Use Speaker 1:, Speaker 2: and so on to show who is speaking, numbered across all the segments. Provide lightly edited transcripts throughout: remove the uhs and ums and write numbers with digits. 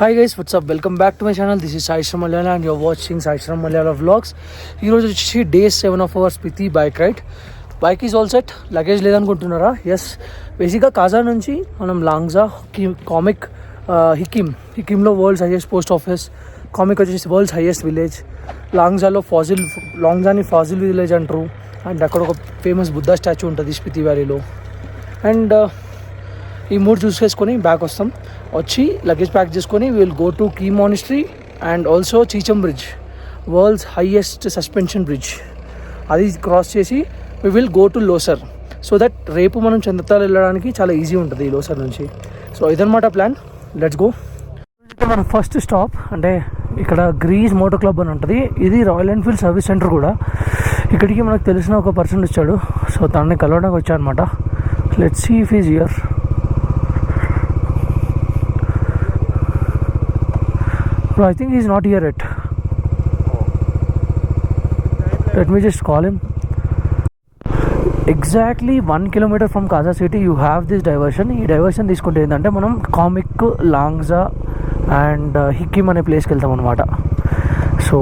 Speaker 1: Hi guys, what's up? Welcome back to my channel. This is Sai Charan Malyala and you're watching Sai Charan Malyala vlogs. Ee roju vachi day 7 of our Spiti bike ride. Bike is all set. Luggage ledanukuntunnara? Yes. Basically Kaza nunchi manam Langza, Komic, Hikkim lo world's highest post office. Komic vachesi world's highest village. Langza lo Langza ni fossil village antaru. And akkada oka famous Buddha statue untadi Spiti Valley lo. And ఈ మూడు చూస్ చేసుకొని back వస్తాం. వచ్చి luggage pack చేసుకొని will go to Key monastery and also Chicham bridge, world's highest suspension bridge. అది cross చేసి we will go to Losar. So that రేపు మనం చంద్రతాల్ వెళ్ళడానికి చాలా ఈజీ ఉంటుంది ఈ లోసర్ నుంచి. సో ఇదన్నమాట ప్లాన్. Let's go. మన ఫస్ట్ స్టాప్ అంటే ఇక్కడ గ్రీస్ మోటార్ క్లబ్ అని ఉంటుంది. ఇది రాయల్ ఎన్ఫీల్డ్ సర్వీస్ సెంటర్ కూడా. ఇక్కడికి మనకు తెలిసిన ఒక పర్సన్ వచ్చాడు. సో తనని కలవడానికి వచ్చా అనమాట. Let's see if is here. No, I think he's not here yet. Let me just call him. Exactly 1 kilometer from Kaza city you have this diversion. ఈ డైవర్షన్ తీసుకుంటే ఏంటంటే మనం కామిక్, లాంగ్జా అండ్ హిక్కిమ్ అనే ప్లేస్కి వెళ్తాం అనమాట. సో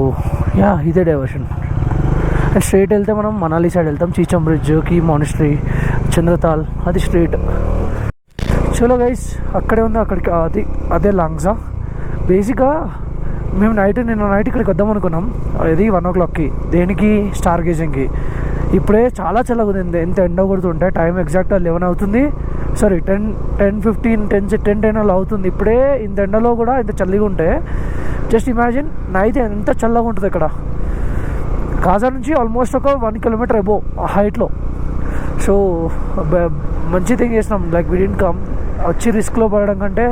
Speaker 1: యా, ఇదే diversion. And straight వెళ్తే మనం మనాలి సైడ్ వెళ్తాం. చీచమ్ బ్రిడ్జ్, కీ మోనాస్టరీ, చంద్రతాల్, అది స్ట్రైట్. చలో గైస్, అక్కడే ఉంది. అక్కడికి అదే లాంగ్జా. బేసిక్గా మేము నిన్న నైట్ ఇక్కడికి వద్దాం అనుకున్నాం. అది 1 o'clockకి. దేనికి? స్టార్ గేజింగ్కి. ఇప్పుడే చాలా చల్లగా ఉంది. ఎంత ఎండ కొడుతుంటే టైం ఎగ్జాక్ట్గా 11 అవుతుంది. సారీ 10 అలా అవుతుంది. ఇప్పుడే ఇంత ఎండలో కూడా ఇంత చల్లగా ఉంటే జస్ట్ ఇమాజిన్ నైట్ ఎంత చల్లగా ఉంటుంది ఇక్కడ. కాజా నుంచి ఆల్మోస్ట్ ఒక 1 kilometer అబో హైట్లో. సో మంచి థింగ్ చేసినాం. Like we didn't come. వచ్చి రిస్క్లో పడడం కంటే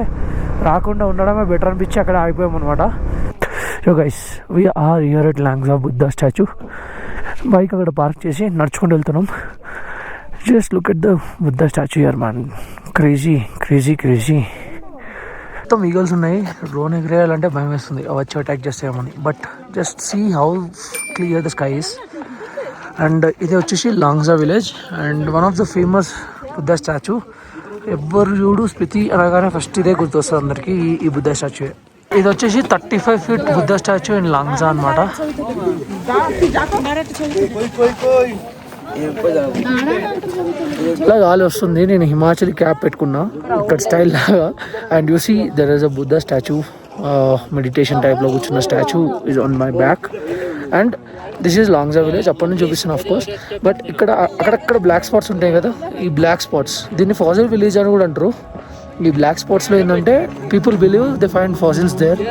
Speaker 1: రాకుండా ఉండడమే బెటర్ అనిపించి అక్కడ ఆగిపోయాం అనమాట. So guys, we're here at Langza Buddha statue. Bike అక్కడ పార్క్ చేసి నడుచుకుంటూ వెళ్తున్నాం. Just look at the Buddha statue here man. Crazy crazy crazy. మొత్తం ఈగల్స్ ఉన్నాయి. డ్రోన్ ఎగిరేయాలంటే భయం వేస్తుంది, వచ్చి అటాక్ చేస్తామని. But just see how clear the sky is. And ఇది వచ్చేసి Langza village and one of the famous Buddha statue. ఎవ్వరు చూడు స్పితి అనగానే ఫస్ట్ ఇదే గుర్తొస్తుంది అందరికీ, ఈ బుద్ధా స్టాచ్యూ. ఇది వచ్చేసి 35 feet బుద్ధా స్టాచ్యూ ఇన్ లాంగ్జా అనమాట. ఇలా గాలి వస్తుంది. నేను హిమాచల్ క్యాప్ పెట్టుకున్నా ఇక్కడ స్టైల్ లాగా. And you see there is a Buddha statue, meditation టైప్లో కూర్చున్న statue is on my back. And this is Langza village. అప్పటి నుంచి చూపిస్తాను ఆఫ్ కోర్స్. బట్ ఇక్కడ అక్కడక్కడ బ్లాక్ స్పాట్స్ ఉంటాయి కదా, ఈ బ్లాక్ స్పాట్స్ దీన్ని ఫాసిల్ విలేజ్ అని కూడా అంటారు. ఈ బ్లాక్ స్పాట్స్లో ఏంటంటే people believe they find fossils there.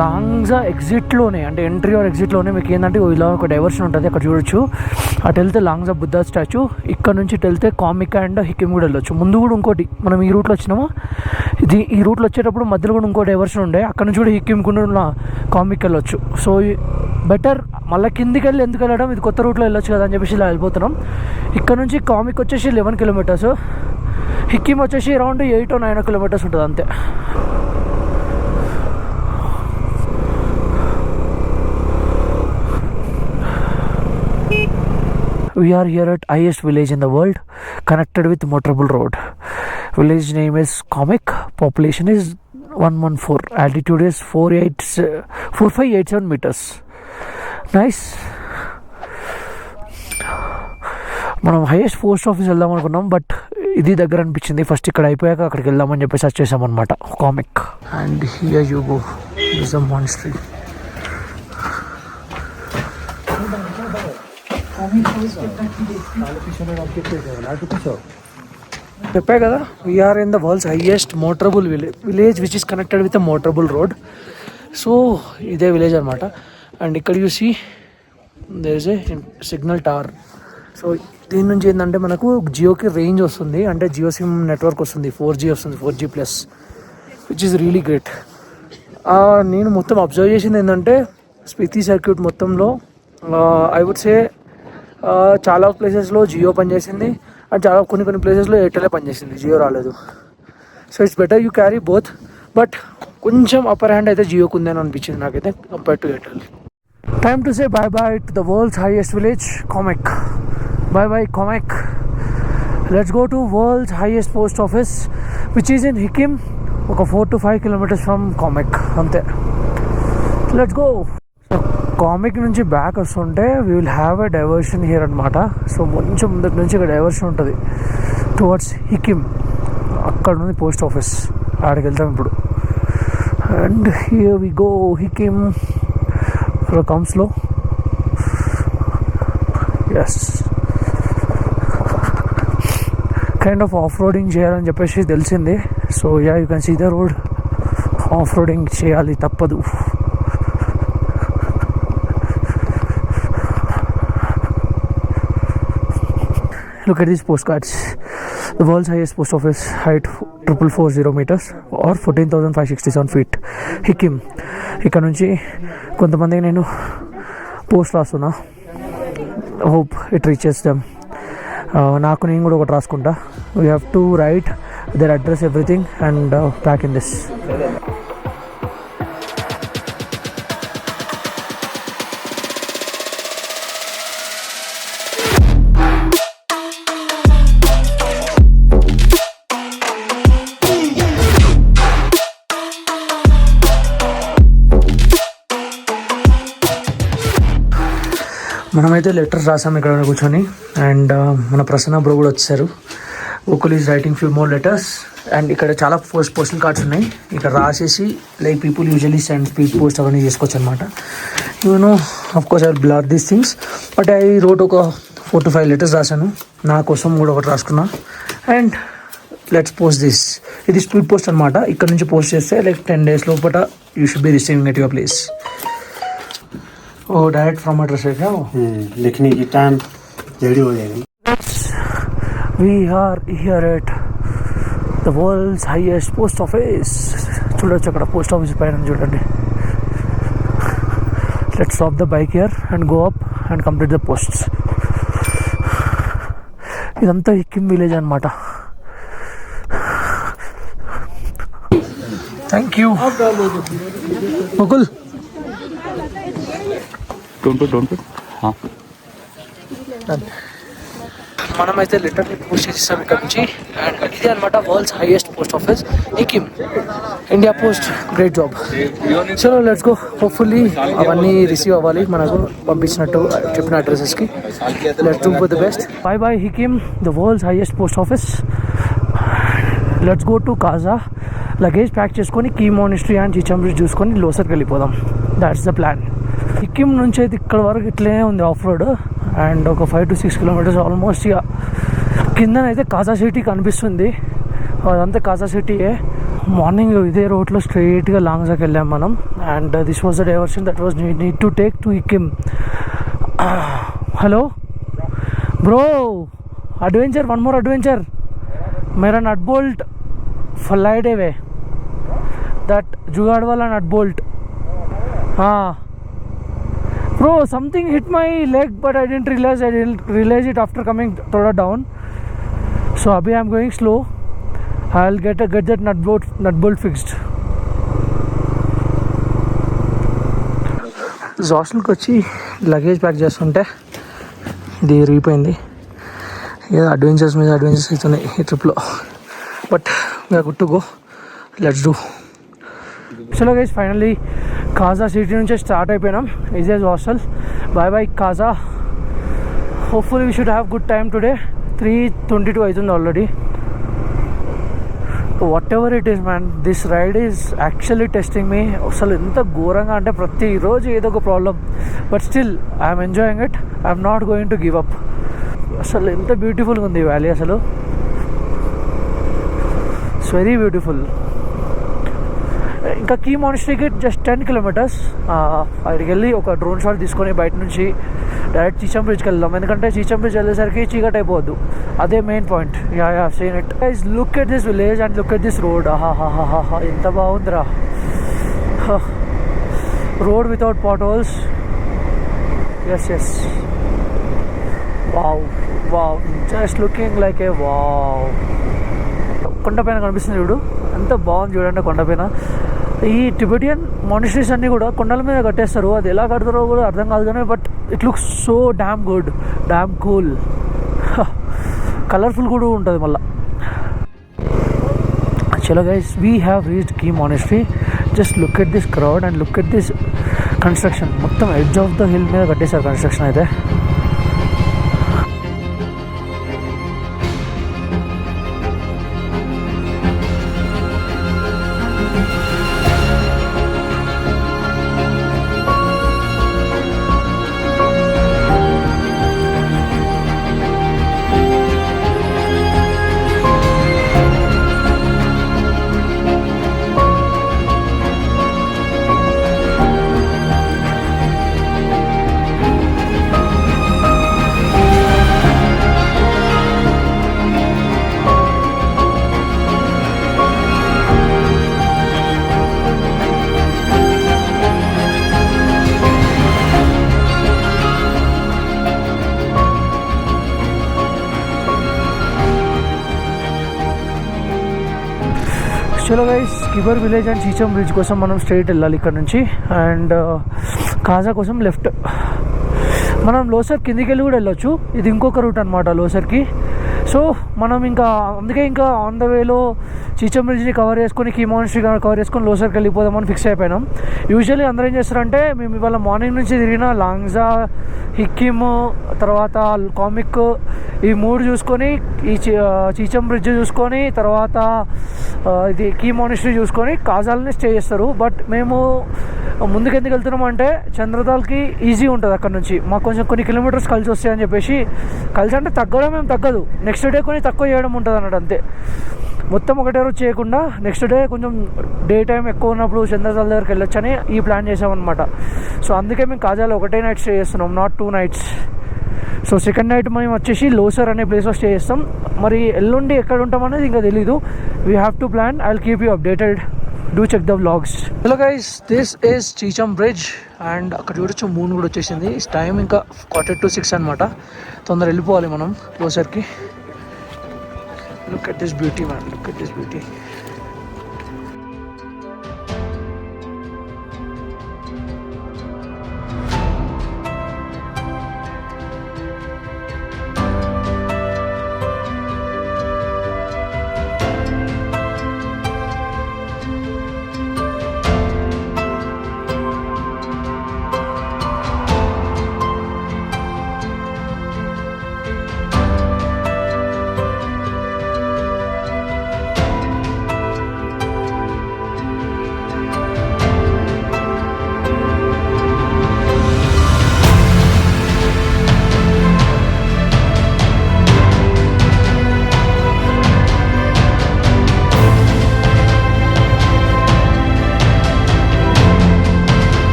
Speaker 1: Langza ఎగ్జిట్లోనే అంటే ఎంట్రీ ఆర్ ఎగ్జిట్లోనే మీకు ఏంటంటే ఇలా ఒక డైవర్షన్ ఉంటుంది. అక్కడ చూడొచ్చు. అటు వెళ్తే లాంగ్జా బుద్ధా స్టాచ్యూ, ఇక్కడ నుంచి ఇటు వెళ్తే కామిక్ అండ్ హిక్కిమ్ కూడా వెళ్ళొచ్చు. ముందు కూడా ఇంకోటి మనం ఈ రూట్లో వచ్చినామా, ఈ రూట్లో వచ్చేటప్పుడు మధ్యలో కూడా ఇంకో డైవర్షన్ ఉండే. అక్కడ నుంచి కూడా హిక్కిమ్ కూడా కామిక్ వెళ్ళొచ్చు. సో బెటర్ మళ్ళీ కిందికి వెళ్ళి ఎందుకు వెళ్ళడం, ఇది కొత్త రూట్లో వెళ్ళొచ్చు కదా అని చెప్పేసి ఇలా వెళ్ళిపోతున్నాం. ఇక్కడ నుంచి కామిక్ వచ్చేసి 11 kilometers, హిక్కిమ్ వచ్చేసి అరౌండ్ 8 or 9 kilometers ఉంటుంది అంతే. We are here at highest village in the world, connected with motorable road. Village name is Komic. Population is 114. Altitude is 4587 meters. Nice. మనం హైయెస్ట్ పోస్ట్ ఆఫీస్ వెళ్దాం అనుకున్నాం, but ఇది దగ్గర అనిపించింది. First ఇక్కడ అయిపోయాక అక్కడికి వెళ్దామని చెప్పి సర్చ్ చేసామన్నమాట. Comic. And here you go, this is a monastery. చెప్పా కదా, we are in the world's highest motorable village which is connected with a motorable road. So ఇదే విలేజ్ అనమాట. అండ్ ఇక్కడ చూసి there is a signal tower. So దీని నుంచి ఏంటంటే మనకు జియోకి రేంజ్ వస్తుంది, అంటే జియో సిమ్ నెట్వర్క్ వస్తుంది, 4G వస్తుంది, 4G+, which is really great. నేను మొత్తం అబ్జర్వ్ చేసింది ఏంటంటే స్పితి సర్క్యూట్ మొత్తంలో ఐ వుడ్ సే చాలా ప్లేసెస్లో జియో పనిచేసింది అండ్ చాలా కొన్ని ప్లేసెస్లో ఎయిర్టెలే పనిచేసింది, జియో రాలేదు. So it's better you carry both, but కొంచెం అప్పర్ హ్యాండ్ అయితే జియోకు ఉందని అనిపించింది నాకైతే compare to Airtel. Time to say bye bye to the world's highest village Komic. Bye bye Komic. Let's go to world's highest post office which is in Hikkim, ఒక 4 to 5 kilometers from Komic అంతే. Let's go. Komic నుంచి back వస్తుంటే we will have a diversion here అనమాట. So కొంచెం ముందటి నుంచి ఇక్కడ diversion ఉంటుంది టువర్డ్స్ హికిమ్, అక్కడ ఉంది పోస్ట్ ఆఫీస్, ఆడికి వెళ్తాం ఇప్పుడు. అండ్ హియర్ వి గో హికిమ్ కమ్స్లో. Yes, kind of off roading చేయాలని చెప్పేసి తెలిసింది. So yeah, you can see the road. Off roading చేయాలి, తప్పదు. Look at these postcards. The world's highest post office, height 4440 meters or 14,567 feet. Hikkim. ఇక్కడ నుంచి కొంతమందికి నేను పోస్ట్ రాస్తున్నా. Hope it reaches them. నాకు నేను కూడా ఒకటి రాసుకుంటా. We have to write their address, everything, and pack in this. మనమైతే లెటర్స్ రాసాం ఇక్కడ కూర్చొని. అండ్ మన ప్రసన్న బ్రో కూడా వచ్చారు. Okul is writing few more letters. And ఇక్కడ చాలా పోస్టల్ కార్డ్స్ ఉన్నాయి, ఇక్కడ రాసేసి like people usually send speed post అవన్నీ చేసుకోవచ్చు అనమాట. You know of course I will blur these things, but I wrote ఒక 4 to 5 లెటర్స్ రాశాను, నా కోసం కూడా ఒకటి రాసుకున్నా. And let's post this. ఇది స్పీడ్ పోస్ట్ అనమాట. ఇక్కడ నుంచి పోస్ట్ చేస్తే లైక్ 10 days లోపల you should be receiving at your place. Oh direct from address है क्या वो?
Speaker 2: लिखने की टाइम जल्दी हो जाएगी.
Speaker 1: We are here at the world's highest post office. చూడొచ్చు అక్కడ పోస్ట్ ఆఫీస్ పైన చూడండి. Let's stop the bike here and go up and complete the posts. ఇదంతా హిక్కిమ్ విలేజ్ అనమాట. Thank you Mukul. మనమైతే లెటర్ పోస్ట్ చేసేసాం ఇక్కడ నుంచి. అండ్ ఇది అనమాట world's highest post office Hikkim, India post. Great job. చలో లెట్స్ గో. హోప్ఫుల్లీ అవన్నీ రిసీవ్ అవ్వాలి మనకు పంపించినట్టు చెప్పిన అడ్రసెస్కి. Let's do for the best. Bye bye Hikkim, the world's highest post office. Let's go to Kaza. Luggage pack చేసుకొని Key monastery and Chicham bridge చూసుకొని లోసర్కి వెళ్ళిపోదాం. That's the plan. హిక్కిం నుంచి అయితే ఇక్కడ వరకు ఇట్లే ఉంది ఆఫ్ రోడ్. అండ్ ఒక 5 to 6 kilometers ఆల్మోస్ట్. ఇక కిందనైతే కాజా సిటీ కనిపిస్తుంది, అదంతా కాజా సిటీయే. మార్నింగ్ ఇదే రోడ్లో స్ట్రైట్గా లాంగ్జాకి వెళ్ళాం మనం. And this was the diversion that was need to take to Hikkim. Hello bro, adventure, one more adventure. मेरा नट बोल्ट फ्लाइट है वे दैट जुगाड़ वाला नट बोल्ट. हाँ bro, something hit my leg but I didn't realize it after coming थोड़ा down. So अभी I am going slow. I will get that nut bolt fixed. హాస్టల్కి వచ్చి luggage pack చేస్తుంటే ఇది రీపోయింది. ఏదో అడ్వెంచర్స్ మీద అడ్వెంచర్స్ అవుతున్నాయి ఈ ట్రిప్లో, but we're good to go. Let's do. చలో గైస్, ఫైనల్లీ కాజా సిటీ నుంచే స్టార్ట్ అయిపోయినాం. Is hostel. Bye bye Kaza. Hopefully we should have good time today. 3:22 అవుతుంది already. Whatever it is man, this ride is actually testing me. అసలు ఎంత ఘోరంగా అంటే ప్రతిరోజు ఏదో ఒక problem, but still I'm enjoying it. I'm not going to give up. అసలు ఎంత బ్యూటిఫుల్గా ఉంది ఈ వ్యాలీ. అసలు ఇట్స్ వెరీ బ్యూటిఫుల్. ఇంకా కీ మానిస్టరీకి జస్ట్ 10 కిలోమీటర్స్. అక్కడికి వెళ్ళి ఒక డ్రోన్ షాట్ తీసుకొని బయట నుంచి డైరెక్ట్ చీచమ్ బ్రిడ్జ్కి వెళ్దాం. ఎందుకంటే చీచమ్ బ్రిడ్జ్ వెళ్ళేసరికి చీకటి అయిపోవద్దు, అదే main point. Yeah seen it guys. Look at this village and look at this road. ఆహాహాహా, ఎంత బాగుందిరా. Road without potholes. Yes wow just looking like a wow. కొండపైన కనిపిస్తుంది చూడు, ఎంత బాగుంది చూడండి కొండపైన. ఈ టిబెటియన్ మానిస్టరీస్ అన్నీ కూడా కొండల మీద కట్టేస్తారు. అది ఎలా కడతారో కూడా అర్థం కాదు కానీ but it looks so damn good, damn cool, colourful కూడా ఉంటుంది మళ్ళీ. చలో guys, we have reached Key monastery. Just look at this crowd and look at this construction. మొత్తం ఎడ్జ్ ఆఫ్ ద హిల్ మీద కట్టేశారు కన్స్ట్రక్షన్ అయితే. చలో guys, Kibber village and Chicham bridge కోసం మనం స్ట్రైట్ వెళ్ళాలి ఇక్కడ నుంచి. అండ్ కాజా కోసం లెఫ్ట్. మనం లోసర్ కిందికి వెళ్ళి కూడా వెళ్ళొచ్చు. ఇది ఇంకొక రూట్ అనమాట లోసర్కి. సో మనం ఇంకా అందుకే ఇంకా ఆన్ ద వేలో చీచమ్ బ్రిడ్జ్ని కవర్ చేసుకొని కీ మానిస్టరీ కవర్ చేసుకొని లోసర్కి వెళ్ళిపోదామని ఫిక్స్ అయిపోయినాం. యూజువల్లీ అందరూ ఏం చేస్తారంటే, మేము ఇవాళ మార్నింగ్ నుంచి తిరిగిన లాంగ్జా, హిక్కిమ్, తర్వాత కామిక్, ఈ 3 చూసుకొని ఈ చీచమ్ బ్రిడ్జ్ చూసుకొని తర్వాత ఇది కీ మానిస్టరీ చూసుకొని కాజాలని స్టే చేస్తారు. బట్ మేము ముందుకు ఎందుకు వెళ్తున్నాం అంటే చంద్రతాల్కి ఈజీ ఉంటుంది అక్కడ నుంచి. మాకు కొంచెం కొన్ని కిలోమీటర్స్ కలిసి వస్తాయని చెప్పేసి, కలిసి అంటే తగ్గడం ఏం తగ్గదు, నెక్స్ట్ డే కొన్ని తక్కువ చేయడం ఉంటుంది అన్నట్టు అంతే. మొత్తం ఒకటే రోజు చేయకుండా నెక్స్ట్ డే కొంచెం డే టైం ఎక్కువ ఉన్నప్పుడు చంద్రతాల్ దగ్గరికి వెళ్ళొచ్చని ఈ ప్లాన్ చేసామన్నమాట. సో అందుకే మేము కాజాలో ఒకటే నైట్ స్టే చేస్తున్నాం, not 2 nights. So second night మేము వచ్చేసి లోసర్ అనే ప్లేస్లో స్టే చేస్తాం. మరి ఎల్లుండి ఎక్కడ ఉంటాం అనేది ఇంకా తెలీదు. We have to plan. I will keep you updated. Do check the vlogs. Hello guys, this is Chicham bridge. And అక్కడ చూడొచ్చు మూన్ కూడా వచ్చేసింది. టైం ఇంకా 5:45 అనమాట. తొందర వెళ్ళిపోవాలి మనం లోసర్కి. Look at this beauty man, look at this beauty.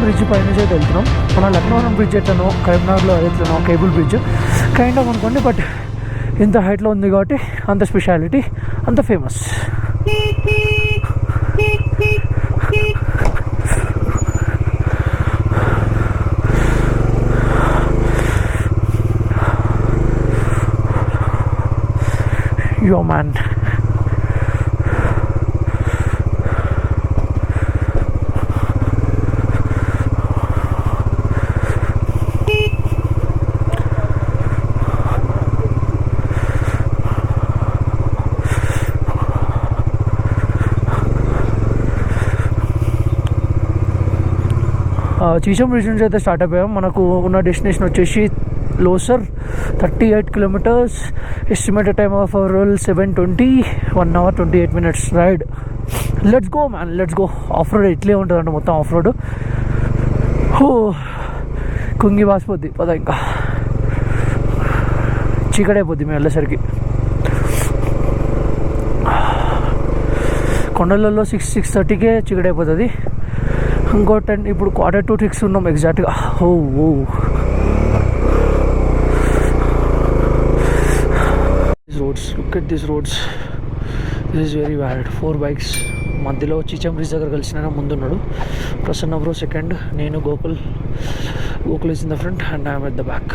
Speaker 1: Bridge పైనుంచి అయితే వెళ్తున్నాం. మన లక్నవరం బ్రిడ్జ్ ఎట్లనో, కరీంనగర్లో ఎట్లనో కేబుల్ బ్రిడ్జ్ కైండ్ ఆఫ్ అనుకోండి. బట్ ఇంత హైట్లో ఉంది కాబట్టి అంత స్పెషాలిటీ, అంత ఫేమస్. యో మ్యాన్, చీచమ్ బ్రిడ్జ్ నుంచి అయితే స్టార్ట్ అయిపోయాం. మనకు ఉన్న డెస్టినేషన్ వచ్చేసి Losar, 38 kilometers. Estimated time of hour 7:20, 1 hour 28 minutes ride. Let's go man, let's go. Off road ఇట్లే ఉంటుందండి, మొత్తం ఆఫ్ రోడ్. కుంగి వాసిపోద్ది పద, ఇంకా చీకటైపోద్ది మేము వెళ్ళేసరికి. కొండలలో 6-6:30కే చీకటైపోతుంది. ఇంకో 10 ఇప్పుడు 5:45 ఉన్నాం ఎగ్జాక్ట్గా. Oh roads, look at this roads, this is very bad. 4 bikes మధ్యలో చిచం బ్రిడ్జ్ దగ్గర కలిసిన ముందున్నాడు. ప్రసన్న బ్రో సెకండ్, నేను Gokul is in the front and I'm at the back.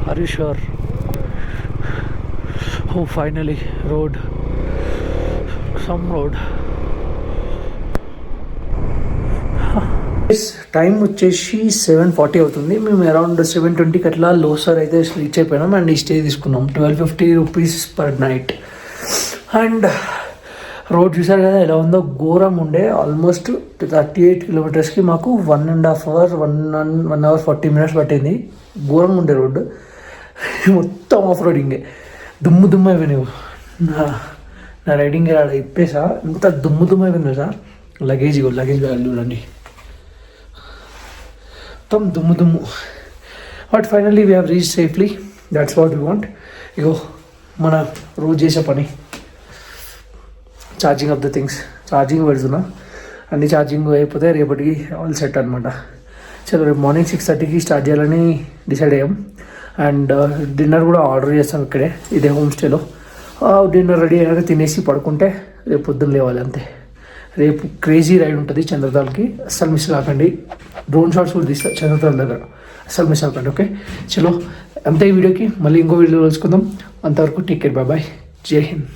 Speaker 1: Are you sure? Oh finally road, some road. Time వచ్చేసి 7:40 అవుతుంది. మేము around 7:20కి అట్లా లోసర్ అయితే reach అయిపోయినాం అండ్ ఈ స్టే తీసుకున్నాం. 1250 rupees per night. And road చూసారు కదా ఎలా ఉందో, ఘోరం ఉండే. ఆల్మోస్ట్ 38 కిలోమీటర్స్కి మాకు 1.5 hours 1 hour 40 minutes పట్టింది. ఘోరంగా ఉండే రోడ్డు, మొత్తం ఆఫ్ రోడింగే. దుమ్ము అయిపోయినావు. నా రైడింగ్ ఆడ ఇప్పేసా, ఇంత దుమ్ము అయిపోయింది సార్. లగేజ్ బ్యాగ్ చూడండి, మొత్తం దుమ్ము. But finally we have reach సేఫ్లీ. That's what we want. ఇగో మన రోజు చేసే పని, charging of the things. Charging పెడుతున్నా, అన్ని ఛార్జింగ్ అయిపోతే రేపటికి ఆల్ సెట్ అనమాట. చలో రేపు మార్నింగ్ 6:30కి స్టార్ట్ చేయాలని డిసైడ్ అయ్యాం. అండ్ డిన్నర్ కూడా ఆర్డర్ చేస్తాం ఇక్కడే, ఇదే హోమ్ స్టేలో. డిన్నర్ రెడీ అయినాక తినేసి పడుకుంటే రేపు పొద్దున్న లేవాలి అంతే. రేపు క్రేజీ రైడ్ ఉంటుంది చంద్రతాల్కి, అస్సలు మిస్ కాకండి. డ్రోన్ షాట్స్ కూడా తీస్తా చంద్రతాల్ దగ్గర, అస్సలు మిస్ అవ్వకండి. ఓకే చలో అంతే ఈ వీడియోకి. మళ్ళీ ఇంకో వీడియో కలుసుకుందాం. అంతవరకు టేక్ కేర్, బాయ్, జై హింద్.